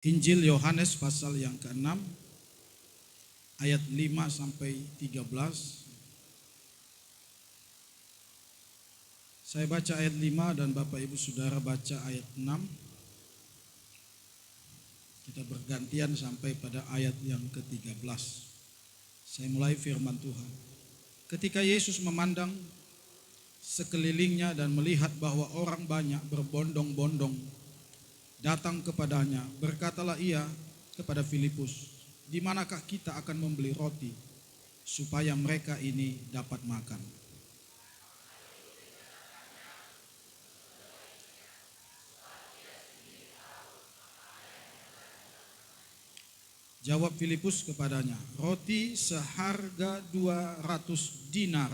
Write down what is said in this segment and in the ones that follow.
Injil Yohanes pasal yang ke-6 ayat 5 sampai 13. Saya baca ayat 5 dan Bapak Ibu Saudara baca ayat 6. Kita bergantian sampai pada ayat yang ke-13. Saya mulai firman Tuhan. Ketika Yesus memandang sekelilingnya dan melihat bahwa orang banyak berbondong-bondong datang kepadanya, berkatalah ia kepada Filipus, "Di manakah kita akan membeli roti supaya mereka ini dapat makan?" Jawab Filipus kepadanya, "Roti seharga 200 dinar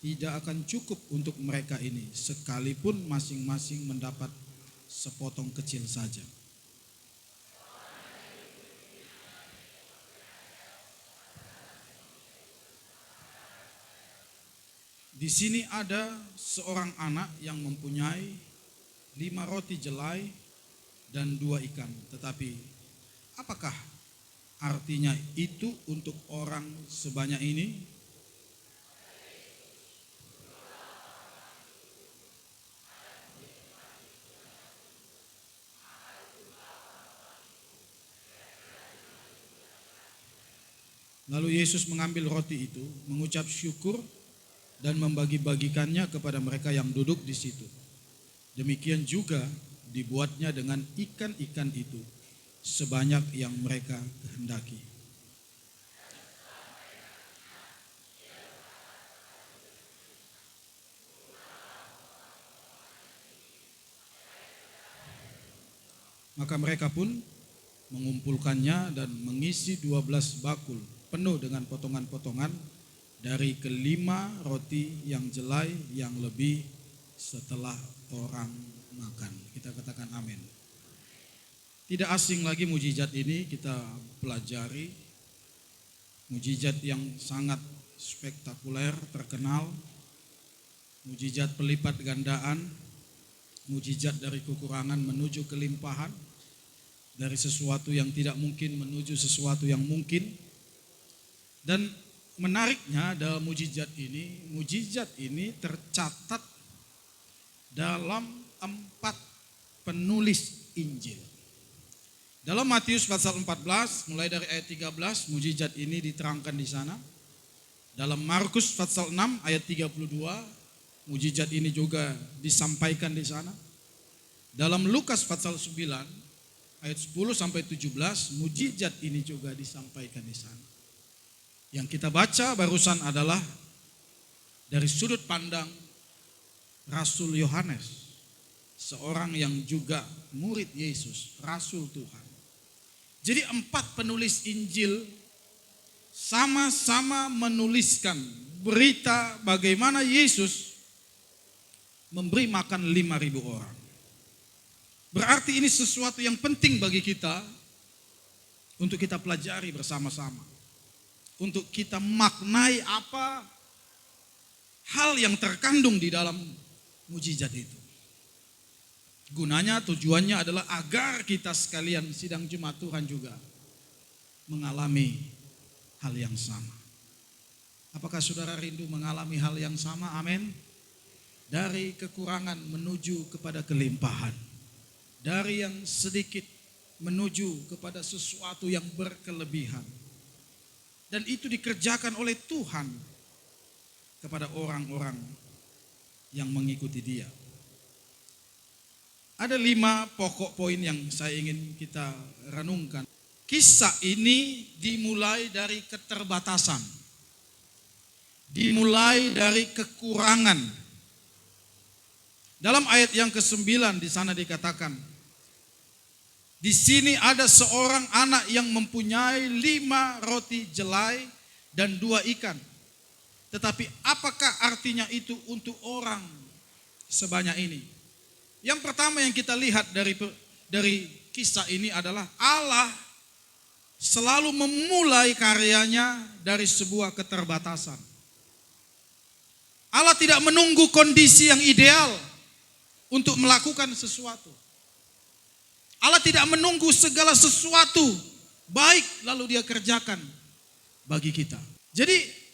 tidak akan cukup untuk mereka ini, sekalipun masing-masing mendapat sepotong kecil saja." Di sini ada seorang anak yang mempunyai 5 roti jelai dan 2 ikan. Tetapi apakah artinya itu untuk orang sebanyak ini? Lalu Yesus mengambil roti itu, mengucap syukur dan membagi-bagikannya kepada mereka yang duduk di situ. Demikian juga dibuatnya dengan ikan-ikan itu, sebanyak yang mereka kehendaki. Maka mereka pun mengumpulkannya dan mengisi 12 bakul penuh dengan potongan-potongan dari kelima roti yang jelai yang lebih setelah orang makan. Kita katakan amin. Tidak asing lagi mujizat ini kita pelajari. Mujizat yang sangat spektakuler, terkenal. Mujizat pelipat gandaan. Mujizat dari kekurangan menuju kelimpahan. Dari sesuatu yang tidak mungkin menuju sesuatu yang mungkin. Dan menariknya dalam mujizat ini tercatat dalam 4 penulis Injil. Dalam Matius pasal 14 mulai dari ayat 13 mujizat ini diterangkan di sana. Dalam Markus pasal 6 ayat 32 mujizat ini juga disampaikan di sana. Dalam Lukas pasal 9 ayat 10 sampai 17 mujizat ini juga disampaikan di sana. Yang kita baca barusan adalah dari sudut pandang Rasul Yohanes, seorang yang juga murid Yesus, Rasul Tuhan. Jadi 4 penulis Injil sama-sama menuliskan berita bagaimana Yesus memberi makan 5.000 orang. Berarti ini sesuatu yang penting bagi kita untuk kita pelajari bersama-sama. Untuk kita maknai apa hal yang terkandung di dalam mujizat itu. Gunanya, tujuannya adalah agar kita sekalian sidang Jumat Tuhan juga mengalami hal yang sama. Apakah saudara rindu mengalami hal yang sama? Amin. Dari kekurangan menuju kepada kelimpahan. Dari yang sedikit menuju kepada sesuatu yang berkelebihan. Dan itu dikerjakan oleh Tuhan kepada orang-orang yang mengikuti Dia. Ada 5 pokok poin yang saya ingin kita renungkan. Kisah ini dimulai dari keterbatasan. Dimulai dari kekurangan. Dalam ayat yang ke-9 di sana dikatakan, di sini ada seorang anak yang mempunyai 5 roti jelai dan 2 ikan. Tetapi apakah artinya itu untuk orang sebanyak ini? Yang pertama yang kita lihat dari kisah ini adalah Allah selalu memulai karyanya dari sebuah keterbatasan. Allah tidak menunggu kondisi yang ideal untuk melakukan sesuatu. Allah tidak menunggu segala sesuatu baik lalu dia kerjakan bagi kita. Jadi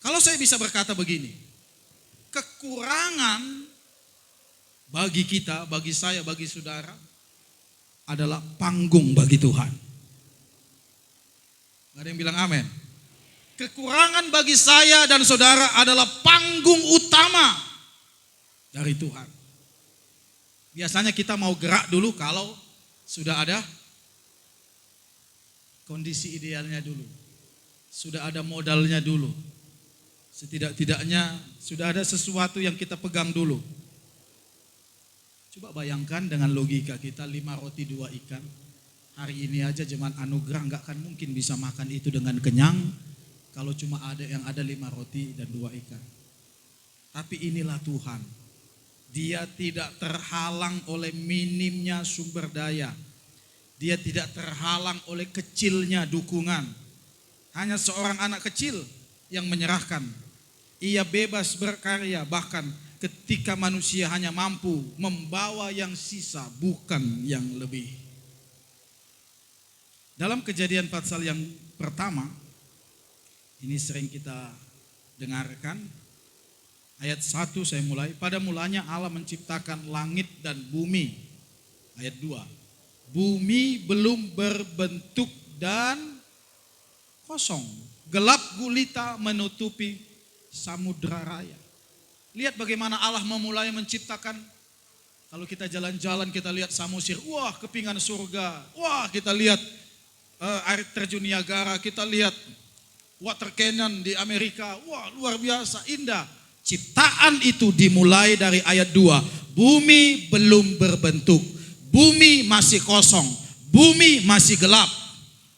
kalau saya bisa berkata begini, kekurangan bagi kita, bagi saya, bagi saudara adalah panggung bagi Tuhan. Ada yang bilang amin? Kekurangan bagi saya dan saudara adalah panggung utama dari Tuhan. Biasanya kita mau gerak dulu kalau sudah ada kondisi idealnya dulu. Sudah ada modalnya dulu. Setidak-tidaknya sudah ada sesuatu yang kita pegang dulu. Coba bayangkan dengan logika kita 5 roti 2 ikan. Hari ini aja jemaat anugerah nggak akan mungkin bisa makan itu dengan kenyang kalau cuma ada 5 roti dan 2 ikan. Tapi inilah Tuhan. Dia tidak terhalang oleh minimnya sumber daya. Dia tidak terhalang oleh kecilnya dukungan. Hanya seorang anak kecil yang menyerahkan. Ia bebas berkarya bahkan ketika manusia hanya mampu membawa yang sisa bukan yang lebih. Dalam Kejadian pasal yang pertama, ini sering kita dengarkan. Ayat 1 saya mulai. Pada mulanya Allah menciptakan langit dan bumi. Ayat 2. Bumi belum berbentuk dan kosong. Gelap gulita menutupi samudra raya. Lihat bagaimana Allah memulai menciptakan. Kalau kita jalan-jalan kita lihat Samosir. Wah, kepingan surga. Wah, kita lihat air terjun Niagara. Kita lihat water canyon di Amerika. Wah, luar biasa, indah. Ciptaan itu dimulai dari ayat 2. Bumi belum berbentuk. Bumi masih kosong. Bumi masih gelap.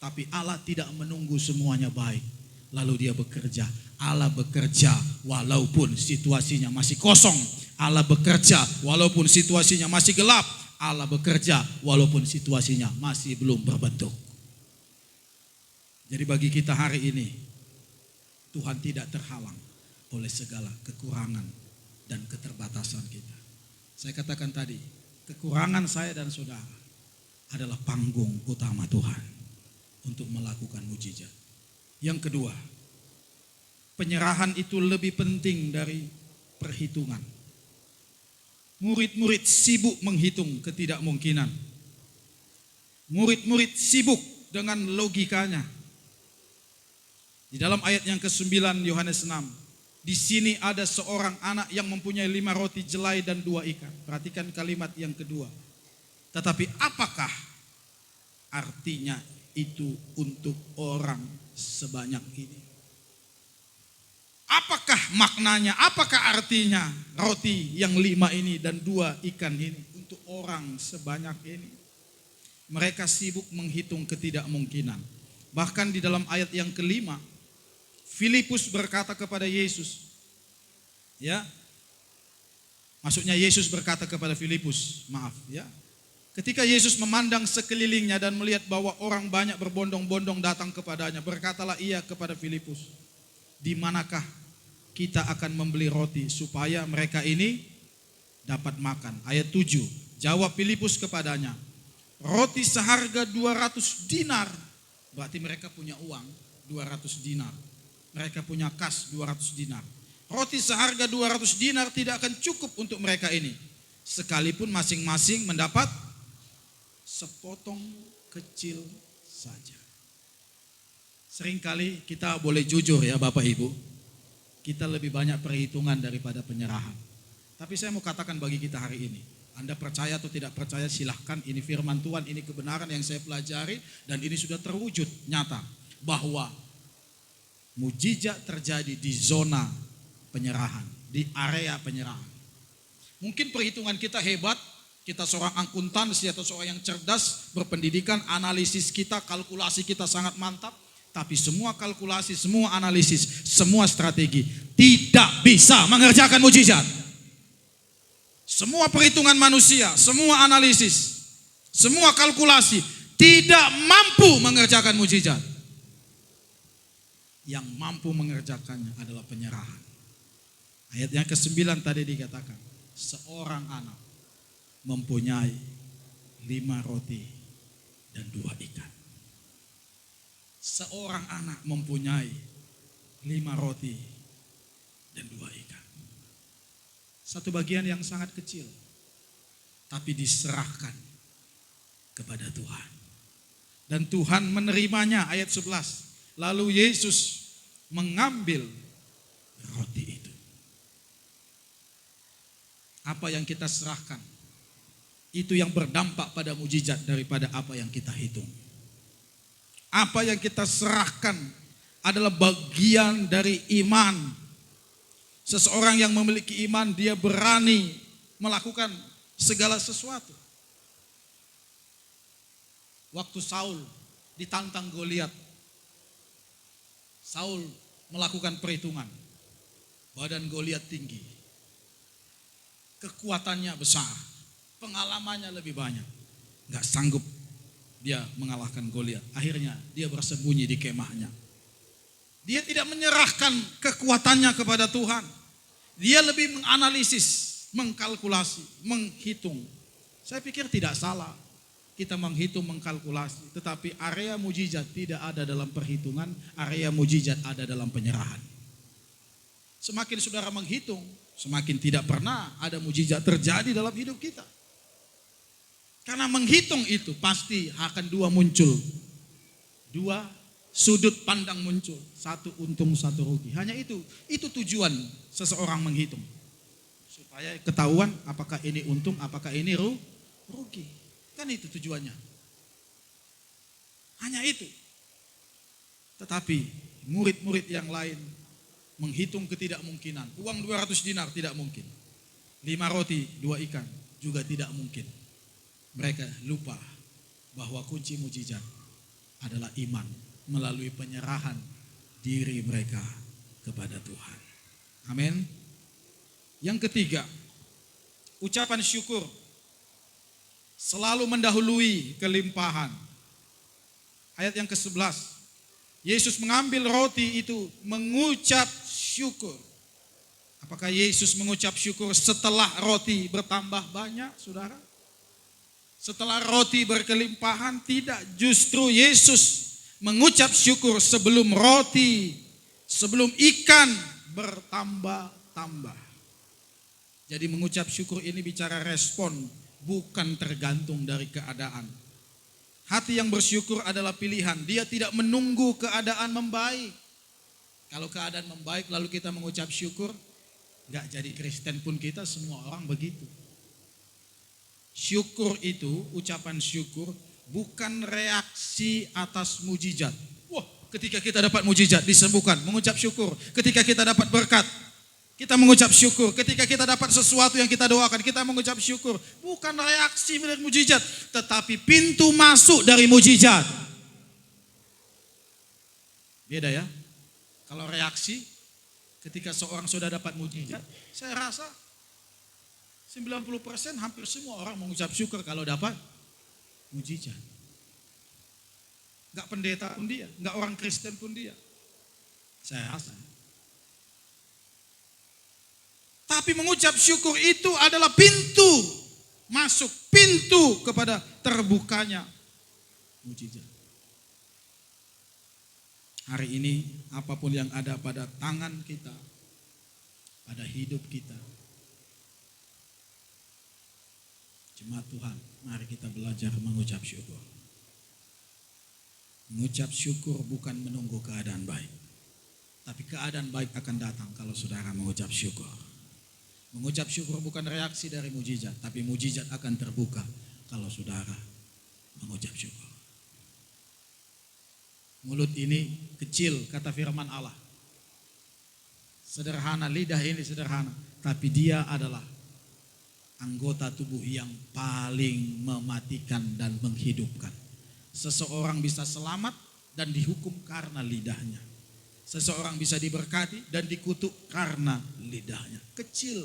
Tapi Allah tidak menunggu semuanya baik. Lalu dia bekerja. Allah bekerja walaupun situasinya masih kosong. Allah bekerja walaupun situasinya masih gelap. Allah bekerja walaupun situasinya masih belum berbentuk. Jadi bagi kita hari ini, Tuhan tidak terhalang oleh segala kekurangan dan keterbatasan kita. Saya katakan tadi, kekurangan saya dan saudara adalah panggung utama Tuhan untuk melakukan mujizat. Yang kedua, penyerahan itu lebih penting dari perhitungan. Murid-murid sibuk menghitung ketidakmungkinan. Murid-murid sibuk dengan logikanya. Di dalam ayat yang ke-9 Yohanes 6, di sini ada seorang anak yang mempunyai 5 roti jelai dan 2 ikan. Perhatikan kalimat yang kedua. Tetapi apakah artinya itu untuk orang sebanyak ini? Apakah maknanya, apakah artinya roti yang 5 ini dan 2 ikan ini untuk orang sebanyak ini? Mereka sibuk menghitung ketidakmungkinan. Bahkan di dalam ayat yang kelima, Filipus berkata kepada Yesus, ya, maksudnya Yesus berkata kepada Filipus, maaf ya, ketika Yesus memandang sekelilingnya dan melihat bahwa orang banyak berbondong-bondong datang kepadanya, berkatalah ia kepada Filipus, di manakah kita akan membeli roti supaya mereka ini dapat makan? Ayat 7, jawab Filipus kepadanya, roti seharga 200 dinar, berarti mereka punya uang 200 dinar. Mereka punya kas 200 dinar. Roti seharga 200 dinar tidak akan cukup untuk mereka ini. Sekalipun masing-masing mendapat sepotong kecil saja. Seringkali kita boleh jujur ya Bapak Ibu. Kita lebih banyak perhitungan daripada penyerahan. Tapi saya mau katakan bagi kita hari ini. Anda percaya atau tidak percaya silahkan. Ini firman Tuhan, ini kebenaran yang saya pelajari. Dan ini sudah terwujud nyata. Bahwa mujizat terjadi di zona penyerahan, di area penyerahan. Mungkin perhitungan kita hebat, kita seorang akuntansi atau seorang yang cerdas, berpendidikan, analisis kita, kalkulasi kita sangat mantap. Tapi semua kalkulasi, semua analisis, semua strategi tidak bisa mengerjakan mujizat. Semua perhitungan manusia, semua analisis, semua kalkulasi tidak mampu mengerjakan mujizat. Yang mampu mengerjakannya adalah penyerahan. Ayat yang ke-9 tadi dikatakan, seorang anak mempunyai 5 roti dan 2 ikan. Seorang anak mempunyai 5 roti dan 2 ikan. Satu bagian yang sangat kecil, tapi diserahkan kepada Tuhan. Dan Tuhan menerimanya, ayat 11. Lalu Yesus mengambil roti itu. Apa yang kita serahkan, itu yang berdampak pada mujizat daripada apa yang kita hitung. Apa yang kita serahkan adalah bagian dari iman. Seseorang yang memiliki iman, dia berani melakukan segala sesuatu. Waktu Saul ditantang Goliat, Saul melakukan perhitungan. Badan Goliat tinggi, kekuatannya besar, pengalamannya lebih banyak. Gak sanggup dia mengalahkan Goliat. Akhirnya dia bersembunyi di kemahnya. Dia tidak menyerahkan kekuatannya kepada Tuhan. Dia lebih menganalisis, mengkalkulasi, menghitung. Saya pikir tidak salah kita menghitung, mengkalkulasi. Tetapi area mujizat tidak ada dalam perhitungan, area mujizat ada dalam penyerahan. Semakin saudara menghitung, semakin tidak pernah ada mujizat terjadi dalam hidup kita. Karena menghitung itu pasti akan 2 muncul. 2 sudut pandang muncul, 1 untung 1 rugi. Hanya itu tujuan seseorang menghitung. Supaya ketahuan apakah ini untung, apakah ini rugi. Kan itu tujuannya. Hanya itu. Tetapi murid-murid yang lain menghitung ketidakmungkinan. Uang 200 dinar tidak mungkin. 5 roti, 2 ikan juga tidak mungkin. Mereka lupa bahwa kunci mujizat adalah iman melalui penyerahan diri mereka kepada Tuhan. Amin. Yang ketiga, ucapan syukur selalu mendahului kelimpahan. Ayat yang ke-11. Yesus mengambil roti itu, mengucap syukur. Apakah Yesus mengucap syukur setelah roti bertambah banyak, saudara? Setelah roti berkelimpahan? Tidak, justru Yesus mengucap syukur sebelum roti, sebelum ikan bertambah-tambah. Jadi mengucap syukur ini bicara respon, bukan tergantung dari keadaan. Hati yang bersyukur adalah pilihan. Dia tidak menunggu keadaan membaik. Kalau keadaan membaik lalu kita mengucap syukur, gak jadi Kristen pun kita, semua orang begitu. Syukur itu, ucapan syukur, bukan reaksi atas mujizat. Wah, ketika kita dapat mujizat, disembuhkan, mengucap syukur. Ketika kita dapat berkat, kita mengucap syukur. Ketika kita dapat sesuatu yang kita doakan, kita mengucap syukur. Bukan reaksi dari mujizat, tetapi pintu masuk dari mujizat. Beda ya. Kalau reaksi, ketika seorang sudah dapat mujizat, saya rasa 90% hampir semua orang mengucap syukur kalau dapat mujizat. Gak pendeta pun dia, gak orang Kristen pun dia. Saya rasa. Tapi mengucap syukur itu adalah pintu masuk, pintu kepada terbukanya mujizat. Hari ini apapun yang ada pada tangan kita, pada hidup kita, jemaat Tuhan, mari kita belajar mengucap syukur. Mengucap syukur bukan menunggu keadaan baik. Tapi keadaan baik akan datang kalau saudara mengucap syukur. Mengucap syukur bukan reaksi dari mujizat, tapi mujizat akan terbuka kalau saudara mengucap syukur. Mulut ini kecil, kata firman Allah. Sederhana, lidah ini sederhana, tapi dia adalah anggota tubuh yang paling mematikan dan menghidupkan. Seseorang bisa selamat dan dihukum karena lidahnya. Seseorang bisa diberkati dan dikutuk karena lidahnya. Kecil,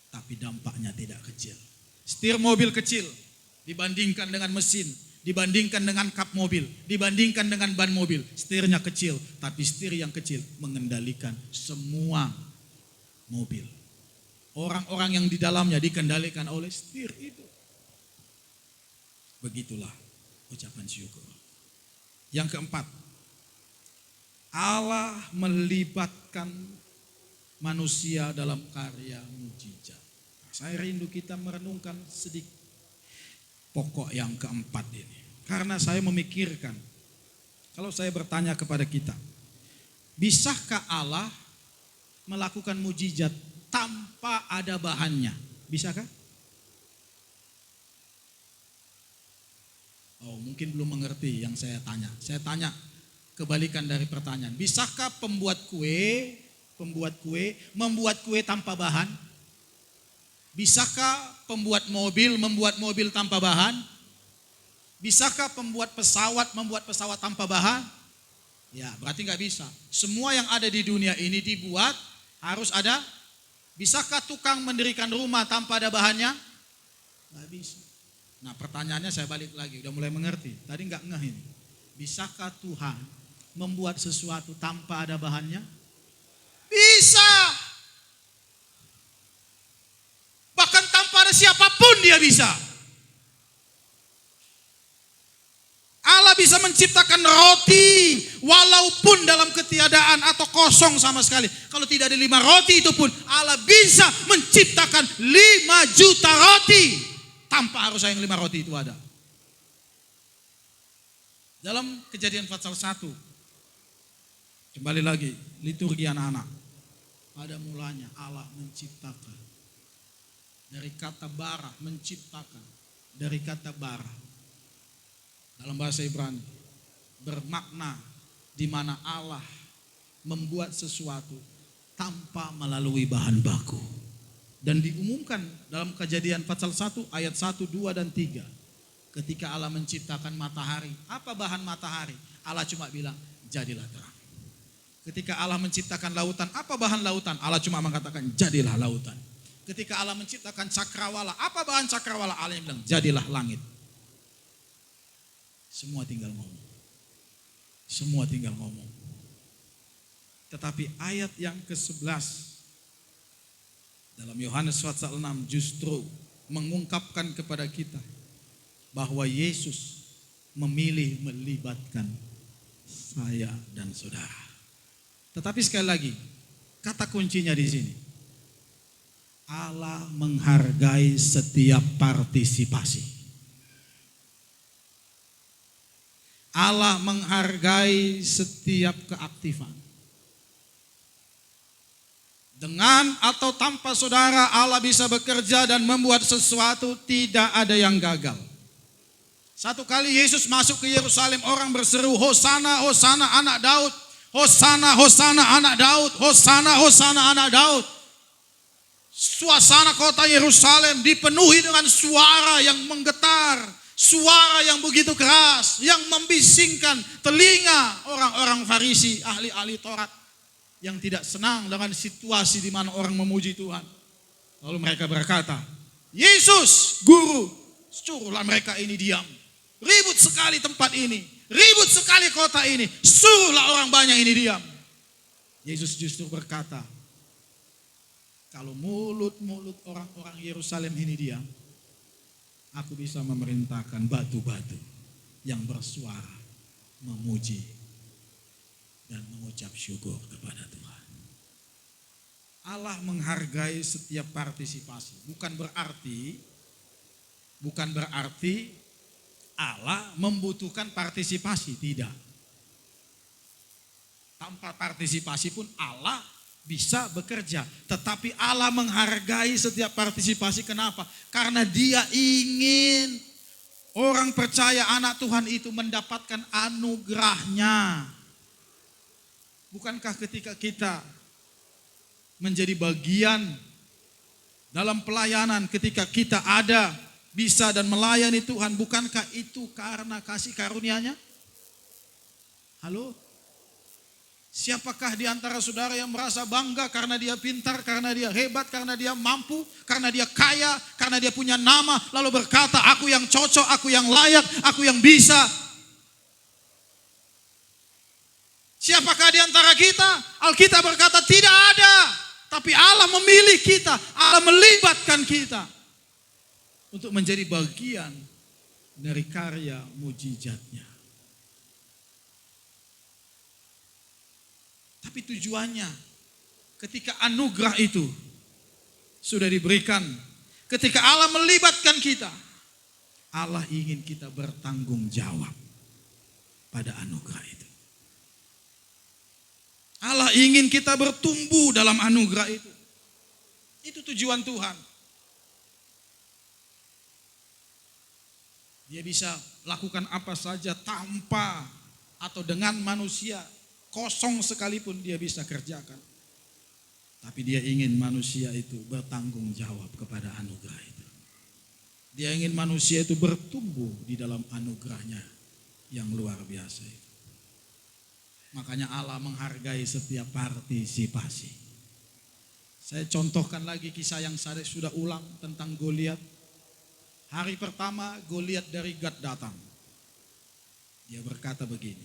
tapi dampaknya tidak kecil. Setir mobil kecil dibandingkan dengan mesin, dibandingkan dengan kap mobil, dibandingkan dengan ban mobil. Setirnya kecil, tapi setir yang kecil mengendalikan semua mobil. Orang-orang yang di dalamnya dikendalikan oleh setir itu. Begitulah ucapan syukur. Yang keempat, Allah melibatkan manusia dalam karya mujizat. Saya rindu kita merenungkan sedikit pokok yang keempat ini. Karena saya memikirkan, kalau saya bertanya kepada kita, bisakah Allah melakukan mujizat tanpa ada bahannya? Bisakah? Oh, mungkin belum mengerti yang saya tanya. Saya tanya kebalikan dari pertanyaan. Bisakah membuat kue tanpa bahan? Bisakah membuat mobil tanpa bahan? Bisakah membuat pesawat tanpa bahan? Ya, berarti nggak bisa. Semua yang ada di dunia ini dibuat harus ada. Bisakah tukang mendirikan rumah tanpa ada bahannya? Nggak bisa. Nah, pertanyaannya saya balik lagi, udah mulai mengerti. Tadi nggak ngeh ini. Bisakah Tuhan membuat sesuatu tanpa ada bahannya? Bisa. Bahkan tanpa ada siapapun dia bisa. Allah bisa menciptakan roti walaupun dalam ketiadaan atau kosong sama sekali. Kalau tidak ada 5 roti itu pun Allah bisa menciptakan 5 juta roti. Tanpa harus yang 5 roti itu ada. Dalam Kejadian pasal 1. Kembali lagi, liturgi anak-anak. Pada mulanya Allah menciptakan. Dari kata bara, menciptakan. Dari kata bara. Dalam bahasa Ibrani. Bermakna di mana Allah membuat sesuatu tanpa melalui bahan baku. Dan diumumkan dalam Kejadian pasal 1 ayat 1, 2 dan 3. Ketika Allah menciptakan matahari, apa bahan matahari? Allah cuma bilang, jadilah terang. Ketika Allah menciptakan lautan, apa bahan lautan? Allah cuma mengatakan, jadilah lautan. Ketika Allah menciptakan cakrawala, apa bahan cakrawala? Allah yang bilang, jadilah langit. Semua tinggal ngomong. Semua tinggal ngomong. Tetapi ayat yang ke-11 dalam Yohanes pasal 6 justru mengungkapkan kepada kita bahwa Yesus memilih melibatkan saya dan saudara. Tetapi sekali lagi, kata kuncinya di sini. Allah menghargai setiap partisipasi. Allah menghargai setiap keaktifan. Dengan atau tanpa saudara, Allah bisa bekerja dan membuat sesuatu, tidak ada yang gagal. Satu kali Yesus masuk ke Yerusalem, orang berseru, Hosana, Hosana anak Daud. Hosana, Hosana anak Daud. Hosana, Hosana anak Daud. Suasana kota Yerusalem dipenuhi dengan suara yang menggetar. Suara yang begitu keras, yang membisingkan telinga orang-orang Farisi, ahli-ahli Taurat. Yang tidak senang dengan situasi di mana orang memuji Tuhan. Lalu mereka berkata, Yesus, Guru, suruhlah mereka ini diam. Ribut sekali tempat ini, ribut sekali kota ini, suruhlah orang banyak ini diam. Yesus justru berkata, kalau mulut-mulut orang-orang Yerusalem ini diam, aku bisa memerintahkan batu-batu yang bersuara memuji dan mengucap syukur kepada Tuhan. Allah menghargai setiap partisipasi. Bukan berarti Allah membutuhkan partisipasi, tidak. Tanpa partisipasi pun Allah bisa bekerja. Tetapi Allah menghargai setiap partisipasi. Kenapa? Karena Dia ingin orang percaya anak Tuhan itu mendapatkan anugerahnya. Bukankah ketika kita menjadi bagian dalam pelayanan, ketika kita ada, bisa dan melayani Tuhan, bukankah itu karena kasih karunia-Nya? Halo? Siapakah di antara saudara yang merasa bangga karena dia pintar, karena dia hebat, karena dia mampu, karena dia kaya, karena dia punya nama, lalu berkata, aku yang cocok, aku yang layak, aku yang bisa? Siapakah di antara kita? Alkitab berkata tidak ada. Tapi Allah memilih kita. Allah melibatkan kita. Untuk menjadi bagian dari karya mujizatnya. Tapi tujuannya ketika anugerah itu sudah diberikan, ketika Allah melibatkan kita, Allah ingin kita bertanggung jawab pada anugerah itu. Allah ingin kita bertumbuh dalam anugerah itu. Itu tujuan Tuhan. Dia bisa lakukan apa saja tanpa atau dengan manusia, kosong sekalipun dia bisa kerjakan. Tapi dia ingin manusia itu bertanggung jawab kepada anugerah itu. Dia ingin manusia itu bertumbuh di dalam anugerahnya yang luar biasa itu. Makanya Allah menghargai setiap partisipasi. Saya contohkan lagi kisah yang saya sudah ulang tentang Goliat. Hari pertama Goliat dari Gad datang. Dia berkata begini,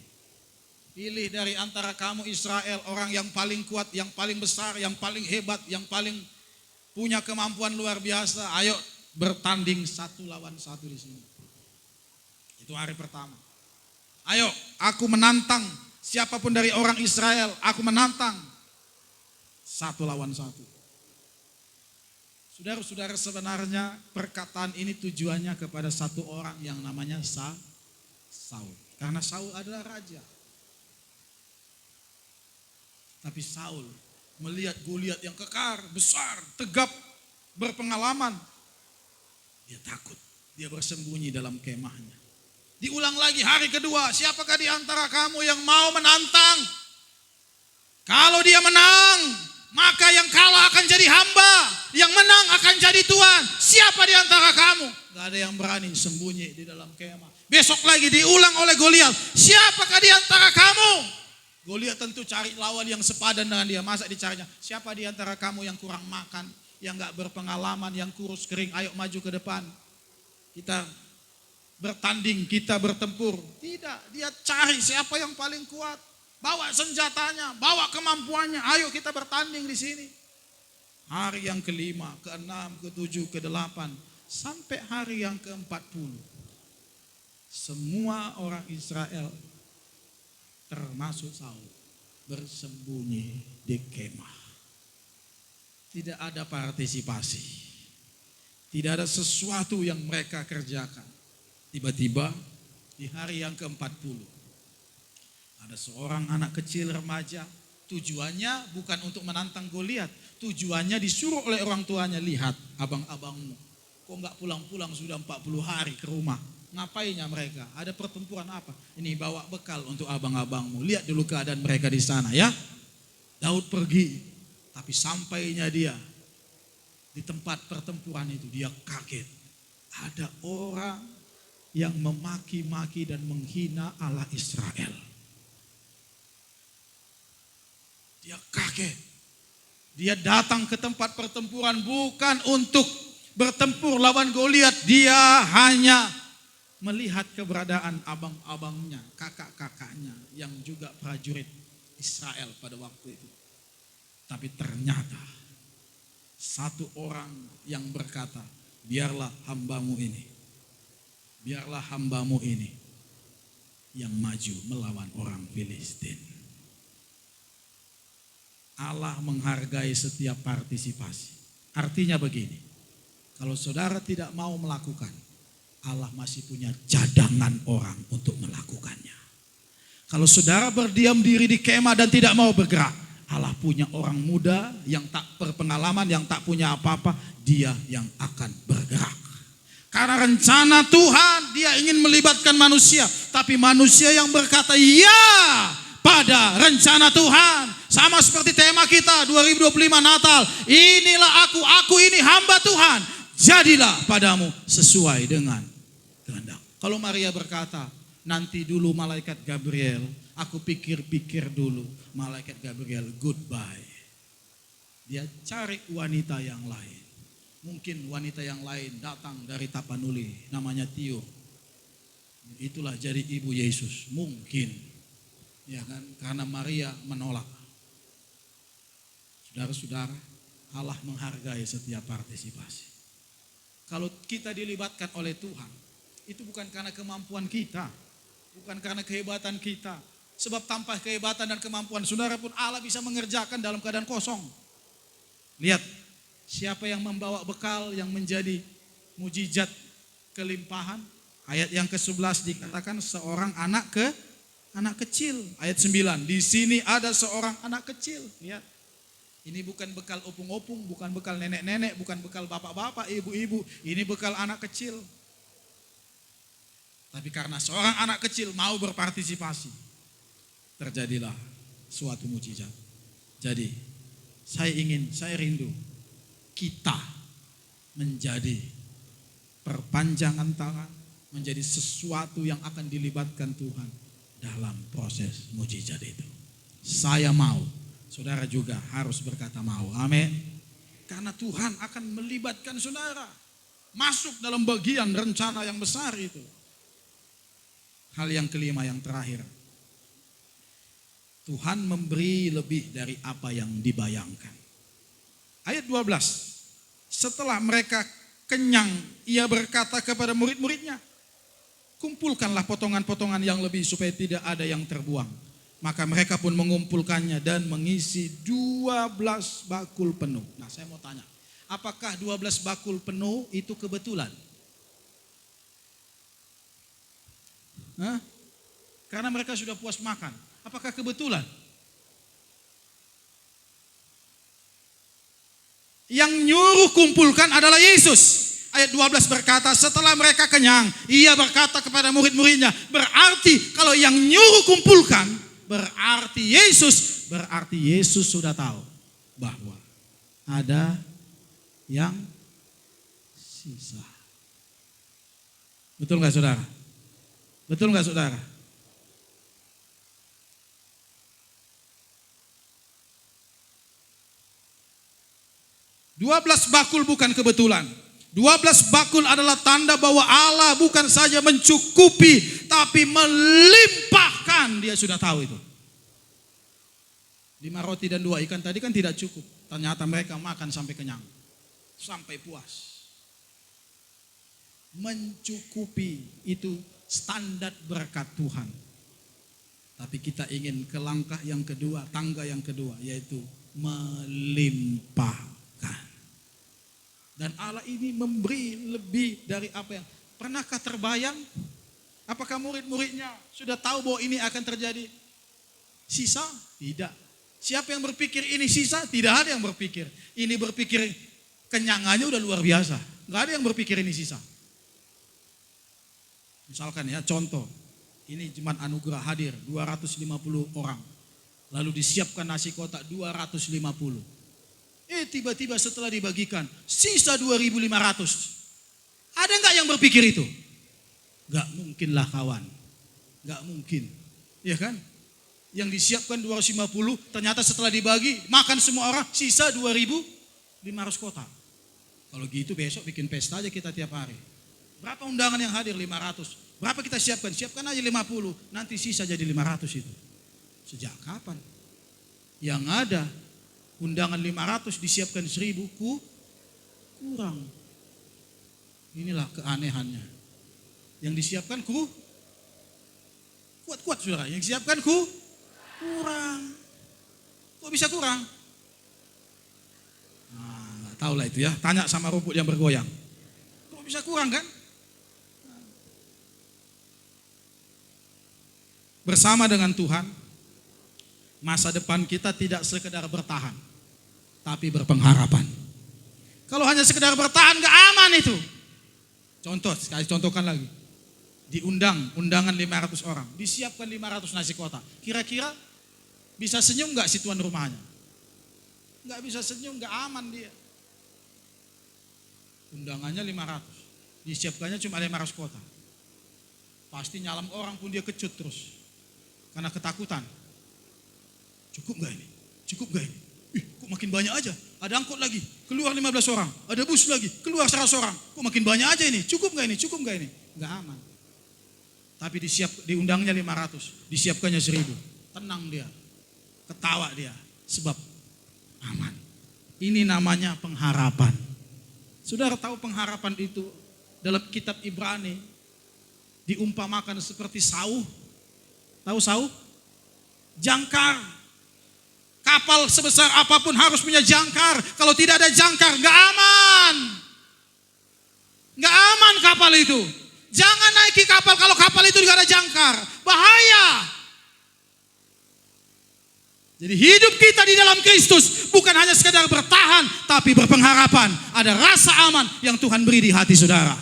pilih dari antara kamu Israel orang yang paling kuat, yang paling besar, yang paling hebat, yang paling punya kemampuan luar biasa. Ayo bertanding 1 lawan 1 di sini. Itu hari pertama. Ayo aku menantang siapapun dari orang Israel, aku menantang 1 lawan 1. Saudara-saudara, sebenarnya perkataan ini tujuannya kepada satu orang yang namanya Saul. Karena Saul adalah raja. Tapi Saul melihat Goliat yang kekar, besar, tegap, berpengalaman. Dia takut, dia bersembunyi dalam kemahnya. Diulang lagi hari kedua, siapakah di antara kamu yang mau menantang? Kalau dia menang, maka yang kalah akan jadi hamba, yang menang akan jadi tuan. Siapa di antara kamu? Gak ada yang berani sembunyi di dalam kemah. Besok lagi diulang oleh Goliat, siapakah di antara kamu? Goliat tentu cari lawan yang sepadan dengan dia. Masa dicarinya, siapa di antara kamu yang kurang makan, yang gak berpengalaman, yang kurus kering, ayo maju ke depan. Kita bertanding, kita bertempur. Tidak, dia cari siapa yang paling kuat. Bawa senjatanya, bawa kemampuannya. Ayo kita bertanding di sini. Hari yang ke-5, ke-6, ke-7, ke-8, sampai hari yang ke-40. Semua orang Israel, termasuk Saul, bersembunyi di kemah. Tidak ada partisipasi. Tidak ada sesuatu yang mereka kerjakan. Tiba-tiba di hari yang ke-40. Ada seorang anak kecil remaja, tujuannya bukan untuk menantang Goliat, tujuannya disuruh oleh orang tuanya, lihat abang-abangmu, kok enggak pulang-pulang sudah 40 hari ke rumah, ngapainnya mereka, ada pertempuran apa, ini bawa bekal untuk abang-abangmu, lihat dulu keadaan mereka di sana ya. Daud pergi, tapi sampainya dia di tempat pertempuran itu, dia kaget, ada orang yang memaki-maki dan menghina Allah Israel. Dia kaget. Dia datang ke tempat pertempuran bukan untuk bertempur lawan Goliat. Dia hanya melihat keberadaan abang-abangnya, kakak-kakaknya yang juga prajurit Israel pada waktu itu. Tapi ternyata satu orang yang berkata, biarlah hambamu ini yang maju melawan orang Filistin. Allah menghargai setiap partisipasi. Artinya begini, kalau saudara tidak mau melakukan, Allah masih punya cadangan orang untuk melakukannya. Kalau saudara berdiam diri di kemah dan tidak mau bergerak, Allah punya orang muda yang tak berpengalaman, yang tak punya apa-apa, dia yang akan bergerak. Karena rencana Tuhan, dia ingin melibatkan manusia, tapi manusia yang berkata ya pada rencana Tuhan. Sama seperti tema kita 2025 Natal. Inilah aku ini hamba Tuhan. Jadilah padamu sesuai dengan kehendak. Kalau Maria berkata, nanti dulu malaikat Gabriel, aku pikir-pikir dulu, malaikat Gabriel goodbye. Dia cari wanita yang lain. Mungkin wanita yang lain datang dari Tapanuli, namanya Tio. Itulah jadi ibu Yesus, mungkin. Ya kan, karena Maria menolak. Saudara-saudara, Allah menghargai setiap partisipasi. Kalau kita dilibatkan oleh Tuhan, Itu bukan karena kemampuan kita, bukan karena kehebatan kita. Sebab tanpa kehebatan dan kemampuan saudara pun Allah bisa mengerjakan dalam keadaan kosong. Lihat, siapa yang membawa bekal yang menjadi mujizat kelimpahan? Ayat yang ke-11 dikatakan seorang anak kecil. Ayat 9, di sini ada seorang anak kecil. Lihat, ini bukan bekal opung-opung, bukan bekal nenek-nenek, bukan bekal bapak-bapak, ibu-ibu. Ini bekal anak kecil. Tapi karena seorang anak kecil mau berpartisipasi, terjadilah suatu mujizat. Jadi, saya rindu kita menjadi perpanjangan tangan, menjadi sesuatu yang akan dilibatkan Tuhan dalam proses mujizat itu. Saya mau, saudara juga harus berkata mau. Amin. Karena Tuhan akan melibatkan saudara masuk dalam bagian rencana yang besar itu. Hal yang kelima, yang terakhir. Tuhan memberi lebih dari apa yang dibayangkan. Ayat 12. Setelah mereka kenyang, ia berkata kepada murid-muridnya, kumpulkanlah potongan-potongan yang lebih supaya tidak ada yang terbuang. Maka mereka pun mengumpulkannya dan mengisi 12 bakul penuh. Nah, saya mau tanya, apakah 12 bakul penuh itu kebetulan? Karena mereka sudah puas makan. Apakah kebetulan? Yang nyuruh kumpulkan adalah Yesus. Ayat 12 berkata, setelah mereka kenyang, ia berkata kepada murid-muridnya, berarti kalau yang nyuruh kumpulkan, berarti Yesus sudah tahu bahwa ada yang sisa. Betul nggak saudara? Betul nggak saudara? Dua belas bakul bukan kebetulan. 12 bakul adalah tanda bahwa Allah bukan saja mencukupi, tapi melimpahkan. Dia sudah tahu itu. 5 roti dan 2 ikan tadi kan tidak cukup. Ternyata mereka makan sampai kenyang, sampai puas. Mencukupi itu standar berkat Tuhan. Tapi kita ingin ke langkah yang kedua, tangga yang kedua, yaitu melimpahkan. Dan Allah ini memberi lebih dari apa yang pernahkah terbayang? Apakah murid-muridnya sudah tahu bahwa ini akan terjadi sisa? Tidak. Siapa yang berpikir ini sisa? Tidak ada yang berpikir. Ini berpikir kenyangannya udah luar biasa. Gak ada yang berpikir ini sisa. Misalkan ya, contoh, ini jemaat anugerah hadir 250 orang. Lalu disiapkan nasi kotak 250. Tiba-tiba setelah dibagikan sisa 2.500. Ada nggak yang berpikir itu? Nggak mungkin lah kawan. Nggak mungkin. Ya kan? Yang disiapkan 250 ternyata setelah dibagi makan semua orang sisa 2.500 kotak. Kalau gitu besok bikin pesta aja kita tiap hari. Berapa undangan yang hadir? 500. Berapa kita siapkan? Siapkan aja 50. Nanti sisa jadi 500 itu. Sejak kapan? Yang ada undangan 500 disiapkan 1.000 kurang. Inilah keanehannya. Yang disiapkan kuat-kuat saudara. Yang disiapkan kurang. Kok bisa kurang? Nah, tahu lah itu ya. Tanya sama rumput yang bergoyang. Kok bisa kurang kan? Bersama dengan Tuhan, masa depan kita tidak sekedar bertahan, tapi berpengharapan. Kalau hanya sekedar bertahan gak aman itu. Contoh, sekali contohkan lagi. Diundang, undangan 500 orang. Disiapkan 500 nasi kotak. Kira-kira bisa senyum gak si tuan rumahnya? Gak bisa senyum, gak aman dia. Undangannya 500. Disiapkannya cuma 500 kotak. Pasti nyalam orang pun dia kecut terus. Karena ketakutan. Cukup gak ini? Cukup gak ini? Kok makin banyak aja? Ada angkot lagi, keluar 15 orang. Ada bus lagi, keluar 100 orang. Kok makin banyak aja ini? Cukup gak ini? Cukup gak ini? Gak aman. Tapi diundangnya 500, disiapkannya 1.000. Tenang dia, ketawa dia. Sebab aman. Ini namanya pengharapan. Saudara tahu pengharapan itu dalam kitab Ibrani diumpamakan seperti sauh. Tahu sauh? Jangkar. Kapal sebesar apapun harus punya jangkar. Kalau tidak ada jangkar, gak aman. Gak aman kapal itu. Jangan naiki kapal kalau kapal itu gak ada jangkar. Bahaya. Jadi hidup kita di dalam Kristus bukan hanya sekedar bertahan, tapi berpengharapan. Ada rasa aman yang Tuhan beri di hati saudara.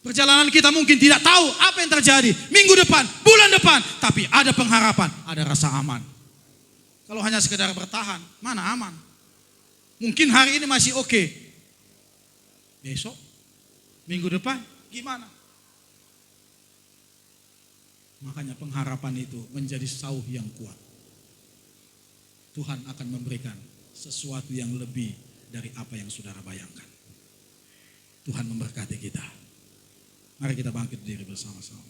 Perjalanan kita mungkin tidak tahu apa yang terjadi minggu depan, bulan depan, tapi ada pengharapan, ada rasa aman. Kalau hanya sekedar bertahan, mana aman? Mungkin hari ini masih oke. Besok, minggu depan, gimana? Makanya pengharapan itu menjadi sauh yang kuat. Tuhan akan memberikan sesuatu yang lebih dari apa yang saudara bayangkan. Tuhan memberkati kita. Mari kita bangkit berdiri bersama-sama.